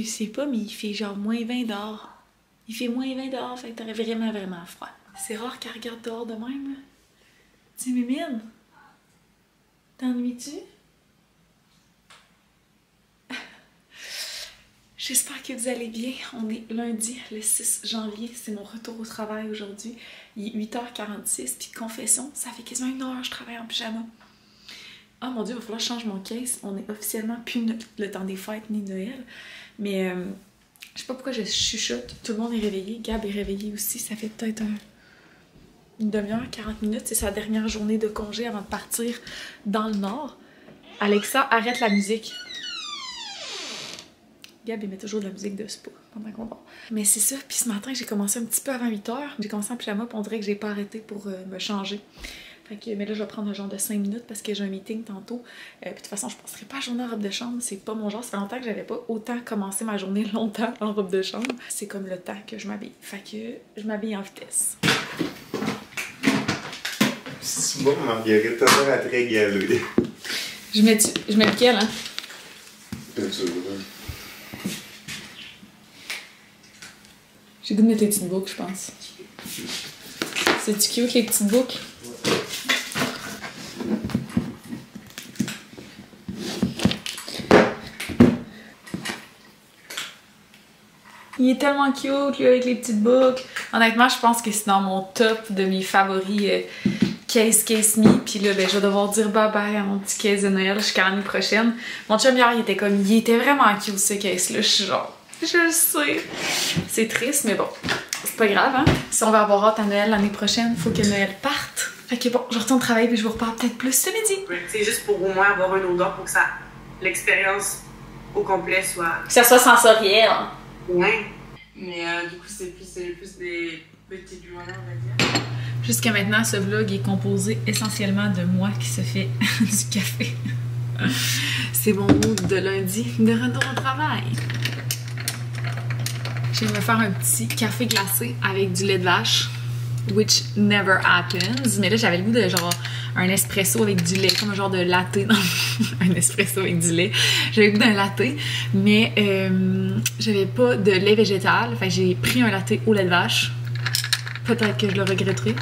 tu sais pas, mais il fait genre moins 20 dehors. Il fait moins 20 dehors, fait que t'aurais vraiment, vraiment froid. C'est rare qu'elle regarde dehors de même, là. Tu mimines? T'ennuies-tu? J'espère que vous allez bien. On est lundi, le 6 janvier. C'est mon retour au travail aujourd'hui. Il est 8h46. Puis confession, ça fait quasiment 1 heure que je travaille en pyjama. Oh mon Dieu, il va falloir que je change mon case. On est officiellement plus le temps des fêtes ni Noël. Mais je sais pas pourquoi je chuchote. Tout le monde est réveillé. Gab est réveillé aussi. Ça fait peut-être une demi-heure, 40 minutes. C'est sa dernière journée de congé avant de partir dans le nord. Alexa, arrête la musique. Gab, il met toujours de la musique de spa pendant qu'on dort. Mais c'est ça, puis ce matin, j'ai commencé un petit peu avant 8h. J'ai commencé en pyjama, puis on dirait que j'ai pas arrêté pour me changer. Fait que, mais là, je vais prendre un genre de 5 minutes parce que j'ai un meeting tantôt. Puis de toute façon, je passerai pas la journée en robe de chambre. C'est pas mon genre. Ça fait longtemps que j'avais pas autant commencé ma journée longtemps en robe de chambre. C'est comme le temps que je m'habille. Fait que je m'habille en vitesse. C'est bon, Marguerite, t'as l'air à très galée. Je mets lequel, hein? J'ai goût de mettre les petites boucles, je pense. C'est-tu cute, les petites boucles? Il est tellement cute, lui, avec les petites boucles. Honnêtement, je pense que c'est dans mon top de mes favoris Case Me. Puis là, ben, je vais devoir dire bye-bye à mon petit case de Noël jusqu'à l'année prochaine. Mon chum hier, il était vraiment cute, ce case-là. Je suis genre... Je le sais. C'est triste, mais bon. C'est pas grave, hein? Si on va avoir hâte à Noël l'année prochaine, faut que Noël parte. Fait que bon, je retourne travailler puis je vous reparle peut-être plus ce midi. C'est juste pour au moins avoir une odeur pour que ça... l'expérience au complet soit... Que ça soit sensoriel. Ouais. Mais du coup, c'est plus des petites journées, on va dire. Jusqu'à maintenant, ce vlog est composé essentiellement de moi qui se fait du café. C'est mon mood de lundi de retour au travail. Je vais me faire un petit café glacé avec du lait de vache, which never happens. Mais là, j'avais le goût de genre un espresso avec du lait, comme un genre de latte. Non, un espresso avec du lait. J'avais le goût d'un latte, mais j'avais pas de lait végétal. Fait que j'ai pris un latte au lait de vache. Peut-être que je le regretterai.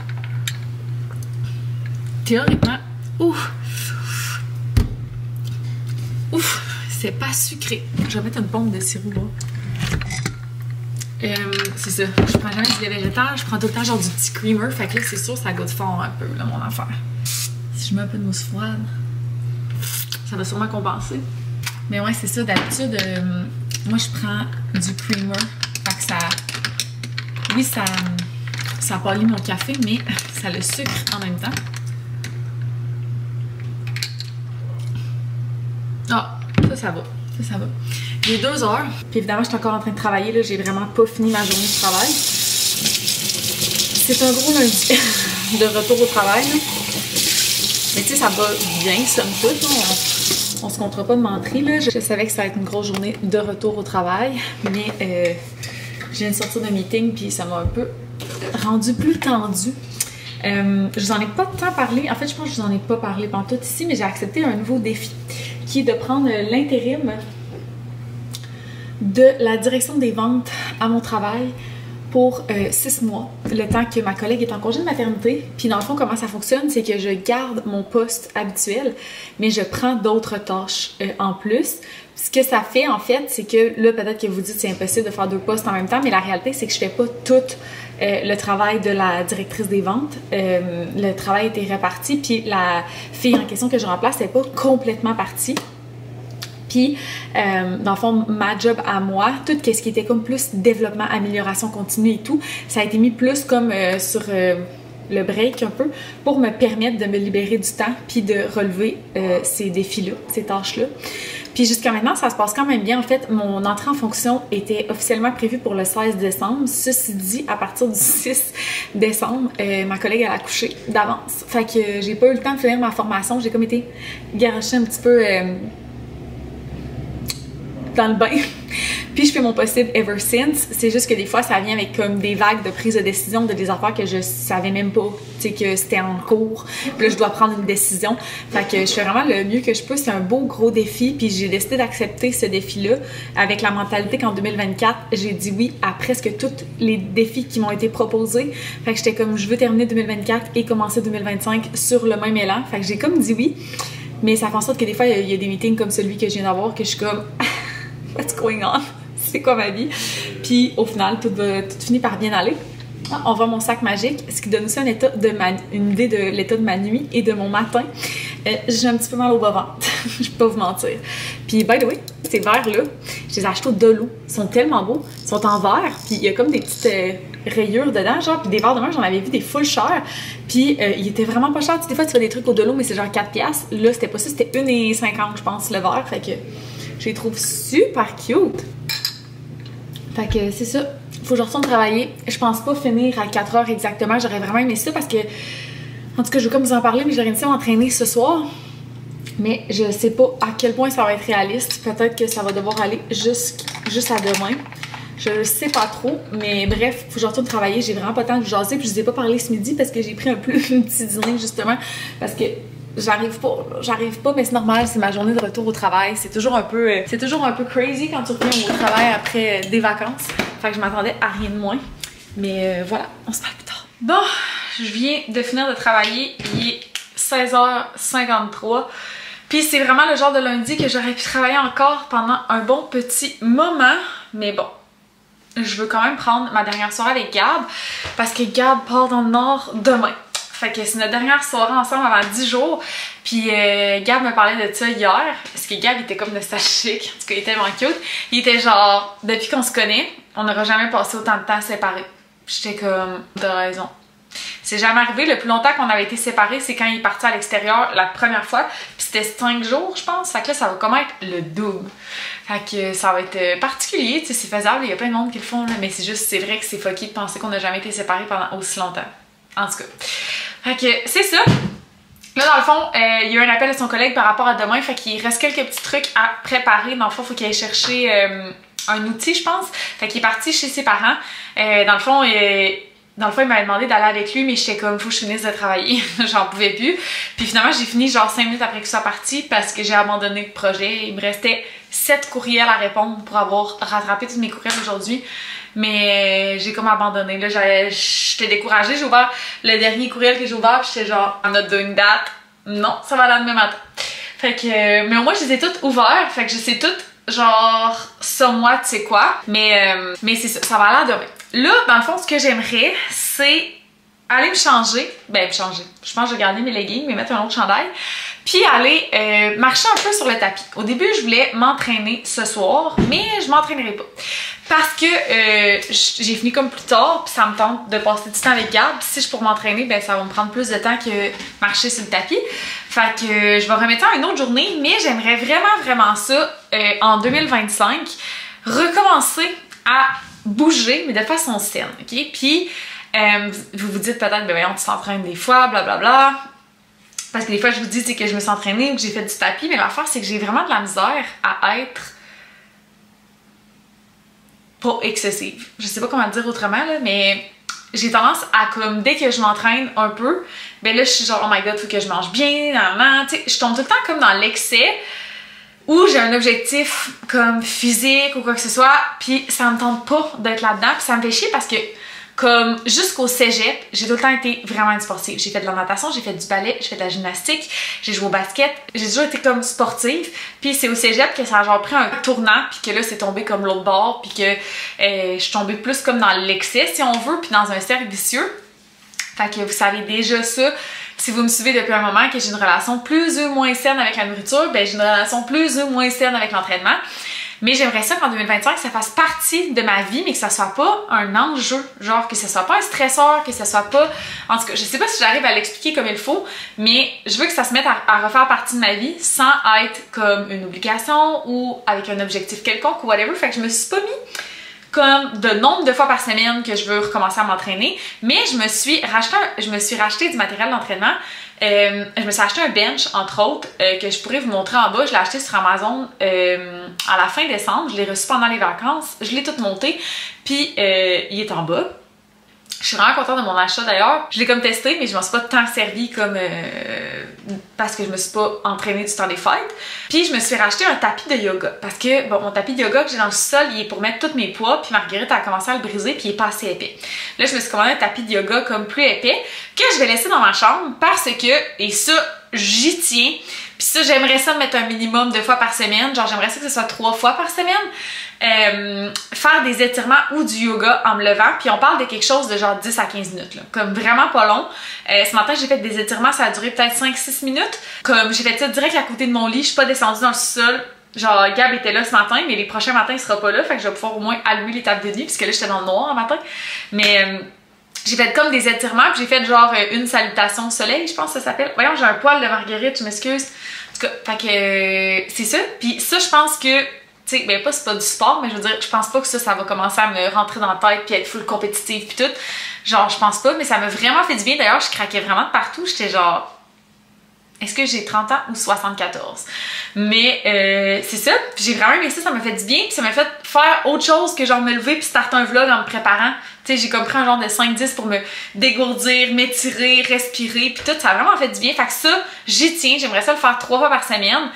Théoriquement, ouf, c'est pas sucré. Je vais mettre une pompe de sirop là. C'est ça, je prends jamais du lait végétal, je prends tout le temps genre du petit creamer, fait que là c'est sûr ça goûte fort un peu là mon affaire. Si je mets un peu de mousse froide, ça va sûrement compenser. Mais ouais c'est ça, d'habitude, moi je prends du creamer, fait que ça, oui ça polit mon café, mais ça le sucre en même temps. Ah, ça va. Ça va. J'ai 2 heures. Puis évidemment, je suis encore en train de travailler. Là, j'ai vraiment pas fini ma journée de travail. C'est un gros lundi de retour au travail. Là. Mais tu sais, ça va bien, somme toute. Là. On se comptera pas de mentir. Là. Je savais que ça allait être une grosse journée de retour au travail. Mais je viens de sortir d'un meeting, puis ça m'a un peu rendu plus tendu. Je vous en ai pas tant parlé. En fait, je pense que je vous en ai pas parlé pendant tout ici, mais j'ai accepté un nouveau défi qui est de prendre l'intérim de la direction des ventes à mon travail pour 6 mois, le temps que ma collègue est en congé de maternité. Puis dans le fond, comment ça fonctionne, c'est que je garde mon poste habituel, mais je prends d'autres tâches en plus. Ce que ça fait, en fait, c'est que là, peut-être que vous dites c'est impossible de faire 2 postes en même temps, mais la réalité, c'est que je fais pas tout le travail de la directrice des ventes. Le travail était réparti, puis la fille en question que je remplace n'est pas complètement partie. Puis, dans le fond, ma job à moi, tout ce qui était comme plus développement, amélioration continue et tout, ça a été mis plus comme sur le break un peu pour me permettre de me libérer du temps puis de relever ces défis-là, ces tâches-là. Puis jusqu'à maintenant, ça se passe quand même bien. En fait, mon entrée en fonction était officiellement prévue pour le 16 décembre. Ceci dit, à partir du 6 décembre, ma collègue a accouché d'avance. Fait que j'ai pas eu le temps de finir ma formation. J'ai comme été garochée un petit peu dans le bain. Puis je peux mon possible ever since. C'est juste que des fois, ça vient avec comme des vagues de prise de décision de des affaires que je savais même pas, tu sais, que c'était en cours. Puis là, je dois prendre une décision. Fait que je fais vraiment le mieux que je peux. C'est un beau gros défi. Puis j'ai décidé d'accepter ce défi-là avec la mentalité qu'en 2024, j'ai dit oui à presque tous les défis qui m'ont été proposés. Fait que j'étais comme, je veux terminer 2024 et commencer 2025 sur le même élan. Fait que j'ai comme dit oui. Mais ça fait en sorte que des fois, il y a des meetings comme celui que je viens d'avoir que je suis comme what's going on? C'est quoi ma vie? Puis au final, tout finit par bien aller. On voit mon sac magique, ce qui donne aussi une idée de l'état de ma nuit et de mon matin. J'ai un petit peu mal au bas-ventre, je peux pas vous mentir. Puis by the way, ces verres-là, je les ai achetés au Dolo. Ils sont tellement beaux. Ils sont en verre, puis il y a comme des petites rayures dedans, genre, puis des verres de main, j'en avais vu des full chers. Puis ils étaient vraiment pas chers. Tu sais, des fois, tu fais des trucs au Dolo, mais c'est genre 4$. Là, c'était pas ça, c'était 1,50$, je pense, le verre. Fait que je les trouve super cute. Fait que c'est ça. Faut que je retourne travailler. Je pense pas finir à 4h exactement. J'aurais vraiment aimé ça parce que, en tout cas, je veux comme vous en parler, mais j'aurais essayé m'entraîner ce soir. Mais je sais pas à quel point ça va être réaliste. Peut-être que ça va devoir aller juste à demain. Je sais pas trop, mais bref, faut que je retourne travailler. J'ai vraiment pas le temps de jaser. Puis je vous ai pas parlé ce midi parce que j'ai pris un petit dîner justement. Parce que j'arrive pas, mais c'est normal, c'est ma journée de retour au travail. C'est toujours un peu crazy quand tu reviens au travail après des vacances. Fait que je m'attendais à rien de moins. Mais voilà, on se parle plus tard. Bon, je viens de finir de travailler. Il est 16h53. Puis c'est vraiment le genre de lundi que j'aurais pu travailler encore pendant un bon petit moment. Mais bon, je veux quand même prendre ma dernière soirée avec Gab. Parce que Gab part dans le Nord demain. Fait que c'est notre dernière soirée ensemble avant 10 jours. Puis Gab me parlait de ça hier. Parce que Gab était comme de sa chic. En tout cas, il était tellement cute. Il était genre, depuis qu'on se connaît, on n'aura jamais passé autant de temps séparés. J'étais comme, t'as raison. C'est jamais arrivé. Le plus longtemps qu'on avait été séparés, c'est quand il est parti à l'extérieur la première fois. Puis c'était 5 jours, je pense. Fait que là, ça va comme être le double. Fait que ça va être particulier. Tu sais, c'est faisable. Il y a plein de monde qui le font. Là, mais c'est juste, c'est vrai que c'est fucké de penser qu'on n'a jamais été séparés pendant aussi longtemps. En tout cas. Fait que c'est ça. Là, dans le fond, il y a eu un appel de son collègue par rapport à demain. Fait qu'il reste quelques petits trucs à préparer. Dans le fond, il faut qu'il aille chercher un outil, je pense. Fait qu'il est parti chez ses parents. Dans le fond, il m'avait demandé d'aller avec lui, mais j'étais comme, faut que je finisse de travailler. J'en pouvais plus. Puis finalement, j'ai fini genre 5 minutes après qu'il soit parti parce que j'ai abandonné le projet. Il me restait 7 courriels à répondre pour avoir rattrapé tous mes courriels aujourd'hui. Mais j'ai comme abandonné. Là, j'étais découragée. J'ai ouvert le dernier courriel que j'ai ouvert, puis j'étais genre, I'm not doing that. Non, ça va aller demain matin. Fait que, mais au moins, je les ai toutes ouvertes. Fait que je sais toutes, genre, somewhat, tu sais quoi. Mais c'est ça, ça va aller demain. Là, dans le fond, ce que j'aimerais, c'est aller me changer. Ben, me changer. Je pense que je vais garder mes leggings, mais mettre un autre chandail. Puis aller marcher un peu sur le tapis. Au début, je voulais m'entraîner ce soir, mais je m'entraînerai pas. Parce que j'ai fini comme plus tard, puis ça me tente de passer du temps avec Gab. Si je pour m'entraîner, ben ça va me prendre plus de temps que marcher sur le tapis. Fait que je vais remettre ça à une autre journée, mais j'aimerais vraiment ça en 2025 recommencer à bouger, mais de façon saine, ok? Puis vous vous dites peut-être, ben voyons, tu t'entraînes des fois, blablabla. Parce que des fois, je vous dis c'est que je me suis entraînée ou que j'ai fait du tapis, mais l'affaire, c'est que j'ai vraiment de la misère à être pas excessive. Je sais pas comment le dire autrement, là, mais j'ai tendance à, comme, dès que je m'entraîne un peu, ben là, je suis genre, oh my god, faut que je mange bien, tu sais, je tombe tout le temps comme dans l'excès, où j'ai un objectif comme physique ou quoi que ce soit, puis ça me tente pas d'être là-dedans, puis ça me fait chier parce que, comme jusqu'au cégep, j'ai tout le temps été vraiment une sportive. J'ai fait de la natation, j'ai fait du ballet, j'ai fait de la gymnastique, j'ai joué au basket, j'ai toujours été comme sportive. Puis c'est au cégep que ça a genre pris un tournant, puis que là c'est tombé comme l'autre bord, puis que je suis tombée plus comme dans l'excès si on veut, puis dans un cercle vicieux. Fait que vous savez déjà ça. Si vous me suivez depuis un moment que j'ai une relation plus ou moins saine avec la nourriture, ben j'ai une relation plus ou moins saine avec l'entraînement. Mais j'aimerais ça qu'en 2025, ça fasse partie de ma vie, mais que ça soit pas un enjeu. Genre, que ça soit pas un stresseur, que ça soit pas... En tout cas, je sais pas si j'arrive à l'expliquer comme il faut, mais je veux que ça se mette à refaire partie de ma vie sans être comme une obligation ou avec un objectif quelconque ou whatever. Fait que je me suis pas mis comme de nombre de fois par semaine que je veux recommencer à m'entraîner, mais je me suis racheté du matériel d'entraînement. Je me suis acheté un bench, entre autres, que je pourrais vous montrer en bas. Je l'ai acheté sur Amazon à la fin décembre. Je l'ai reçu pendant les vacances. Je l'ai tout monté, puis il est en bas. Je suis vraiment contente de mon achat d'ailleurs. Je l'ai comme testé, mais je m'en suis pas tant servi comme parce que je me suis pas entraînée du temps des fêtes. Puis je me suis racheté un tapis de yoga parce que bon, mon tapis de yoga que j'ai dans le sol, il est pour mettre tous mes poids. Puis Marguerite a commencé à le briser, puis il est pas assez épais. Là, je me suis commandé un tapis de yoga comme plus épais que je vais laisser dans ma chambre parce que, et ça, j'y tiens. Puis ça, j'aimerais ça mettre un minimum de fois par semaine. Genre, j'aimerais ça que ce soit 3 fois par semaine. Faire des étirements ou du yoga en me levant. Puis on parle de quelque chose de genre 10 à 15 minutes. Là. Comme vraiment pas long. Ce matin, j'ai fait des étirements. Ça a duré peut-être 5-6 minutes. Comme j'ai fait ça direct à côté de mon lit. Je suis pas descendue dans le sous-sol. Genre, Gab était là ce matin, mais les prochains matins, il sera pas là. Fait que je vais pouvoir au moins allumer les tables de nuit. Puisque là, j'étais dans le noir un matin. Mais... j'ai fait comme des étirements, puis j'ai fait genre une salutation au soleil, je pense que ça s'appelle. Voyons, j'ai un poil de Marguerite, je m'excuse. En tout cas, fait que c'est ça. Puis ça, je pense que, tu sais, ben pas c'est pas du sport, mais je veux dire, je pense pas que ça va commencer à me rentrer dans la tête puis être full compétitive puis tout. Genre, je pense pas, mais ça m'a vraiment fait du bien. D'ailleurs, je craquais vraiment de partout. J'étais genre... est-ce que j'ai 30 ans ou 74? Mais c'est ça, j'ai vraiment aimé ça, ça m'a fait du bien, puis ça m'a fait faire autre chose que genre me lever puis starter un vlog en me préparant. Tu sais, j'ai comme pris un genre de 5-10 pour me dégourdir, m'étirer, respirer, puis tout, ça a vraiment fait du bien. Fait que ça, j'y tiens, j'aimerais ça le faire 3 fois par semaine.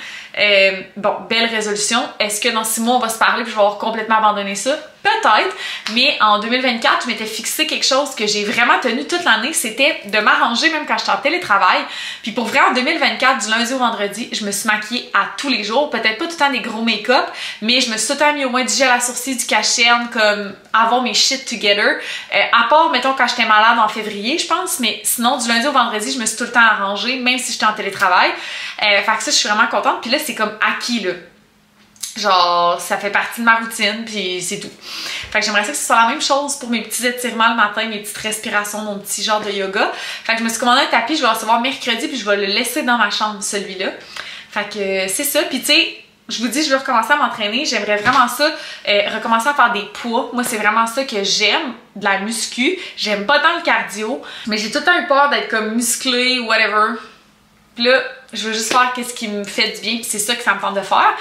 Bon, belle résolution. Est-ce que dans 6 mois, on va se parler puis je vais avoir complètement abandonné ça? Peut-être, mais en 2024, je m'étais fixé quelque chose que j'ai vraiment tenu toute l'année, c'était de m'arranger même quand j'étais en télétravail. Puis pour vrai, en 2024, du lundi au vendredi, je me suis maquillée à tous les jours. Peut-être pas tout le temps des gros make-up, mais je me suis tout le temps mis au moins du gel à sourcils, du cache-cerne, comme avoir mes shit together. À part, mettons, quand j'étais malade en février, je pense, mais sinon, du lundi au vendredi, je me suis tout le temps arrangée, même si j'étais en télétravail. Fait que ça, je suis vraiment contente. Puis là, c'est comme acquis, là. Genre, ça fait partie de ma routine, puis c'est tout. Fait que j'aimerais ça que ce soit la même chose pour mes petits étirements le matin, mes petites respirations, mon petit genre de yoga. Fait que je me suis commandé un tapis, je vais le recevoir mercredi, puis je vais le laisser dans ma chambre, celui-là. Fait que c'est ça. Puis tu sais, je vous dis, je veux recommencer à m'entraîner. J'aimerais vraiment ça, recommencer à faire des poids. Moi, c'est vraiment ça que j'aime, de la muscu. J'aime pas tant le cardio, mais j'ai tout le temps eu peur d'être comme musclée, whatever. Puis là, je veux juste faire qu'est-ce qui me fait du bien, puis c'est ça que ça me tente de faire.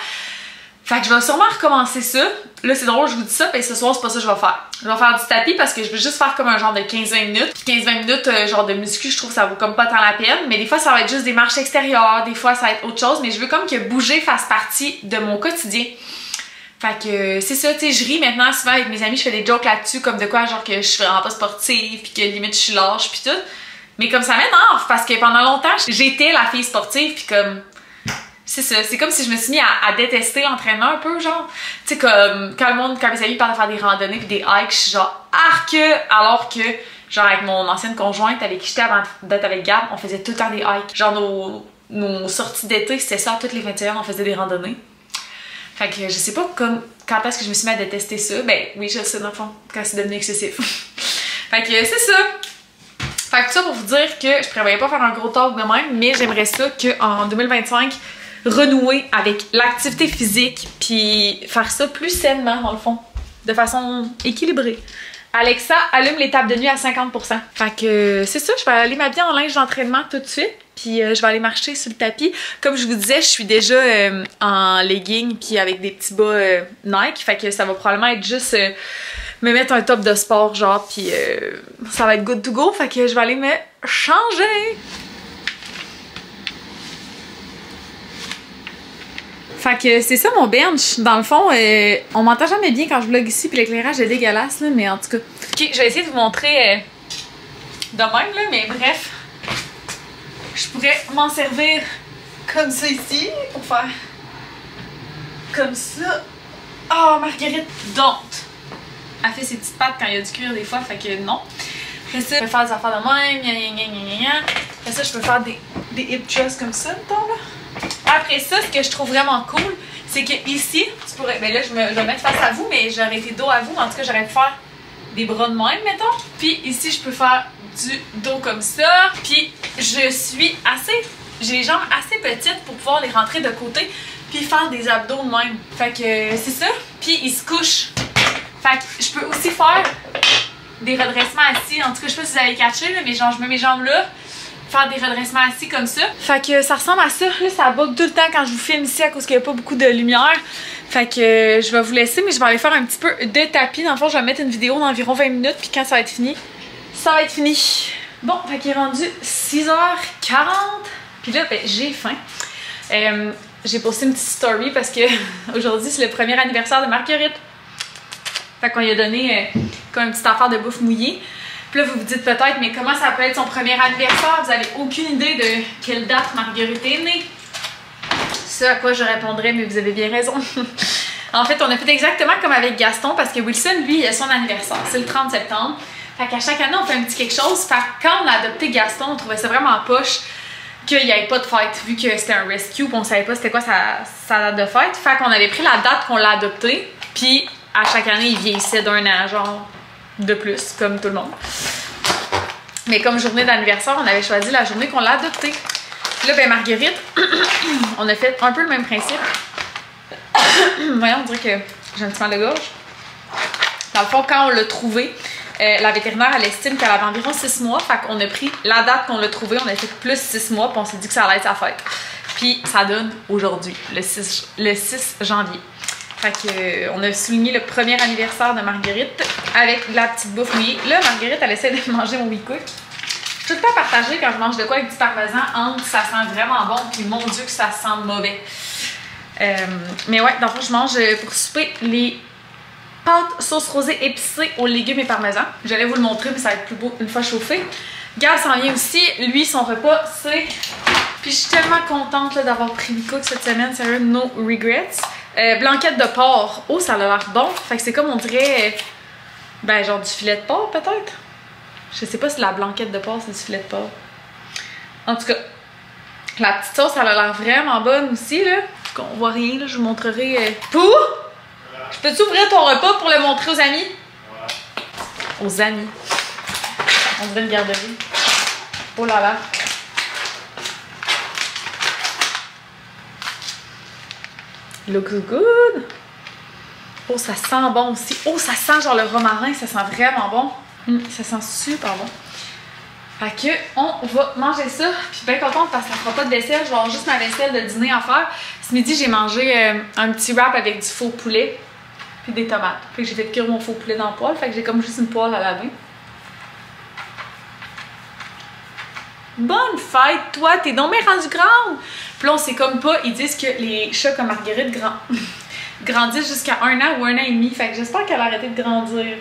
Fait que je vais sûrement recommencer ça. Là, c'est drôle, je vous dis ça, mais ce soir, c'est pas ça que je vais faire. Je vais faire du tapis parce que je veux juste faire comme un genre de 15-20 minutes. Puis 15-20 minutes, genre de muscu, je trouve que ça vaut comme pas tant la peine. Mais des fois, ça va être juste des marches extérieures, des fois, ça va être autre chose. Mais je veux comme que bouger fasse partie de mon quotidien. Fait que c'est ça, tu sais, je ris maintenant souvent avec mes amis, je fais des jokes là-dessus, comme de quoi, genre que je suis vraiment pas sportive, puis que limite je suis lâche, puis tout. Mais comme ça m'énerve, parce que pendant longtemps, j'étais la fille sportive, puis comme... c'est ça, c'est comme si je me suis mis à détester l'entraînement un peu, genre. Tu sais, comme quand mes amis parlent de faire des randonnées puis des hikes, je suis genre arc, alors que, genre, avec mon ancienne conjointe avec qui j'étais avant d'être avec Gab, on faisait tout le temps des hikes. Genre, nos sorties d'été, c'était ça, toutes les fins de semaine, on faisait des randonnées. Fait que je sais pas comme quand est-ce que je me suis mis à détester ça. Ben oui, je sais, dans le fond, quand c'est devenu excessif. Fait que c'est ça. Fait que tout ça pour vous dire que je prévoyais pas faire un gros talk de même, mais j'aimerais ça qu'en 2025, renouer avec l'activité physique puis faire ça plus sainement dans le fond, de façon équilibrée. Alexa, allume les tables de nuit à 50%. Fait que c'est ça, je vais aller m'habiller en linge d'entraînement tout de suite, puis je vais aller marcher sur le tapis. Comme je vous disais, je suis déjà en legging puis avec des petits bas Nike, fait que ça va probablement être juste me mettre un top de sport genre, puis ça va être good to go, fait que je vais aller me changer. Fait que c'est ça mon bench. Dans le fond, on m'entend jamais bien quand je vlog ici, puis l'éclairage est dégueulasse, là, mais en tout cas. Ok, je vais essayer de vous montrer de même, là, mais bref. Je pourrais m'en servir comme ça ici, pour faire comme ça. Oh, Marguerite, don't! Elle fait ses petites pattes quand il y a du cuir des fois, fait que non. Après ça, je peux faire des affaires de même, Après ça, je peux faire des hip thrusts comme ça, mettons, là. Après ça, ce que je trouve vraiment cool, c'est que ici, tu pourrais... ben là, je vais mettre face à vous, mais j'aurais été dos à vous. En tout cas, j'aurais pu faire des bras de même, mettons. Puis ici, je peux faire du dos comme ça. Puis je suis assez... j'ai les jambes assez petites pour pouvoir les rentrer de côté puis faire des abdos de même. Fait que c'est ça. Puis il se couche. Fait que je aussi faire des redressements assis. En tout cas, je sais pas si vous avez catché, là, mais genre, je mets mes jambes là, faire des redressements assis comme ça. Fait que ça ressemble à ça. Là, ça bug tout le temps quand je vous filme ici à cause qu'il n'y a pas beaucoup de lumière. Fait que je vais vous laisser, mais je vais aller faire un petit peu de tapis. Dans le fond, je vais mettre une vidéo d'environ 20 minutes, puis quand ça va être fini, ça va être fini. Bon, fait qu'il est rendu 6h40. Puis là, ben, j'ai faim. J'ai posté une petite story parce que aujourd'hui, c'est le premier anniversaire de Marguerite. Fait qu'on lui a donné comme une petite affaire de bouffe mouillée. Puis là, vous vous dites peut-être, mais comment ça peut être son premier anniversaire? Vous avez aucune idée de quelle date Marguerite est née. Ce à quoi je répondrais, mais vous avez bien raison. En fait, on a fait exactement comme avec Gaston parce que Wilson, lui, il a son anniversaire. C'est le 30 septembre. Fait qu'à chaque année, on fait un petit quelque chose. Fait que quand on a adopté Gaston, on trouvait ça vraiment poche qu'il n'y avait pas de fête, vu que c'était un rescue, puis on savait pas c'était quoi sa date de fête. Fait qu'on avait pris la date qu'on l'a adopté, puis à chaque année, il vieillissait d'un an, genre, de plus, comme tout le monde. Mais comme journée d'anniversaire, on avait choisi la journée qu'on l'a adopté. Là, ben Marguerite, on a fait un peu le même principe. Voyons, on dirait que j'ai un petit mal de gorge. Dans le fond, quand on l'a trouvé, la vétérinaire, elle estime qu'elle avait environ 6 mois. Fait qu'on a pris la date qu'on l'a trouvé, on a fait plus 6 mois, puis on s'est dit que ça allait être sa fête. Puis ça donne aujourd'hui, le 6 janvier. Fait que, on a souligné le premier anniversaire de Marguerite avec de la petite bouffe mouillée. Là, Marguerite, elle essaie de manger mon WeCook. Je suis tout le temps partagée quand je mange de quoi avec du parmesan entre ça sent vraiment bon puis mon Dieu que ça sent mauvais. Mais ouais, dans le fond, je mange pour souper les pâtes sauce rosée épicée aux légumes et parmesan. J'allais vous le montrer, mais ça va être plus beau une fois chauffé. Gab s'en vient aussi. Lui, son repas, c'est... Puis je suis tellement contente d'avoir pris WeCook cette semaine. Sérieux, no regrets. Blanquette de porc. Oh, ça a l'air bon. Fait que c'est comme on dirait... ben, genre du filet de porc, peut-être? Je sais pas si la blanquette de porc, c'est du filet de porc. En tout cas, la petite sauce, elle a l'air vraiment bonne aussi, là. On voit rien, là. Je vous montrerai... Pou! Je peux-tu ouvrir ton repas pour le montrer aux amis? Aux amis. On dirait une garderie. Oh là là. Looks good. Oh, ça sent bon aussi. Oh, ça sent genre le romarin, ça sent vraiment bon. Ça sent super bon. Fait que on va manger ça. Puis bien contente parce que ça fera pas de vaisselle. Je vais avoir juste ma vaisselle de dîner à faire. Ce midi, j'ai mangé un petit wrap avec du faux poulet. Puis des tomates. Fait que j'ai fait cuire mon faux poulet dans le poêle. Fait que j'ai comme juste une poêle à laver. Bonne fête, toi! T'es donc bien rendu grande! Puis là, on sait comme pas. Ils disent que les chats comme Marguerite grandissent jusqu'à 1 an ou 1 an et demi. Fait que j'espère qu'elle a arrêté de grandir.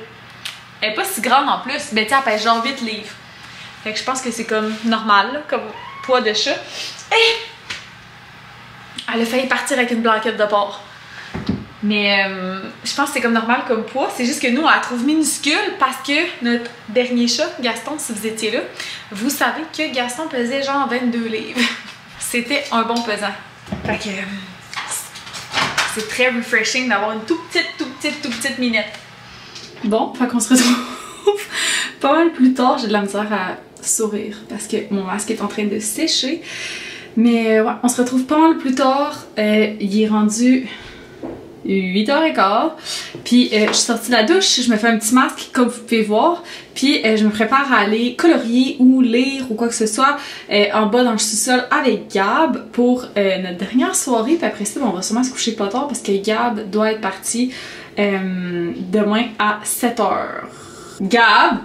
Elle est pas si grande en plus. Ben, tu sais, elle pèse genre 8 livres. Fait que je pense que c'est comme normal, là, comme poids de chat. Et elle a failli partir avec une blanquette de porc. Mais je pense que c'est comme normal comme poids. C'est juste que nous, on la trouve minuscule parce que notre dernier chat, Gaston, si vous étiez là, vous savez que Gaston pesait genre 22 livres. C'était un bon pesant. Fait que c'est très refreshing d'avoir une toute petite minette. Bon, fait qu'on se retrouve pas mal plus tard. J'ai de la misère à sourire parce que mon masque est en train de sécher. Mais ouais, on se retrouve pas mal plus tard. Il est rendu 8h15. Puis je suis sortie de la douche, je me fais un petit masque comme vous pouvez voir. Puis je me prépare à aller colorier ou lire ou quoi que ce soit en bas dans le sous-sol avec Gab pour notre dernière soirée. Puis après ça, on va sûrement se coucher pas tard parce que Gab doit être parti demain à 7h. Gab,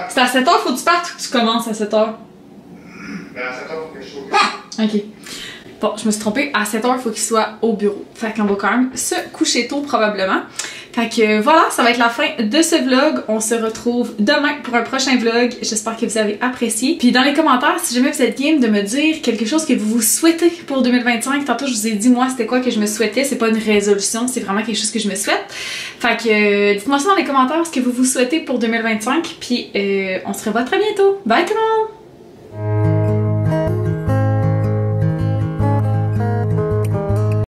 c'est à 7h, faut que tu partes ou que tu commences à 7h? Ben à 7h, faut que je sois. Ok. Bon, je me suis trompée, à 7h, il faut qu'il soit au bureau. Fait qu'on va quand même se coucher tôt probablement. Fait que voilà, ça va être la fin de ce vlog. On se retrouve demain pour un prochain vlog. J'espère que vous avez apprécié. Puis dans les commentaires, si jamais vous êtes game de me dire quelque chose que vous souhaitez pour 2025. Tantôt, je vous ai dit, moi, c'était quoi que je me souhaitais. C'est pas une résolution, c'est vraiment quelque chose que je me souhaite. Fait que dites-moi ça dans les commentaires, ce que vous souhaitez pour 2025. Puis on se revoit très bientôt. Bye tout le monde!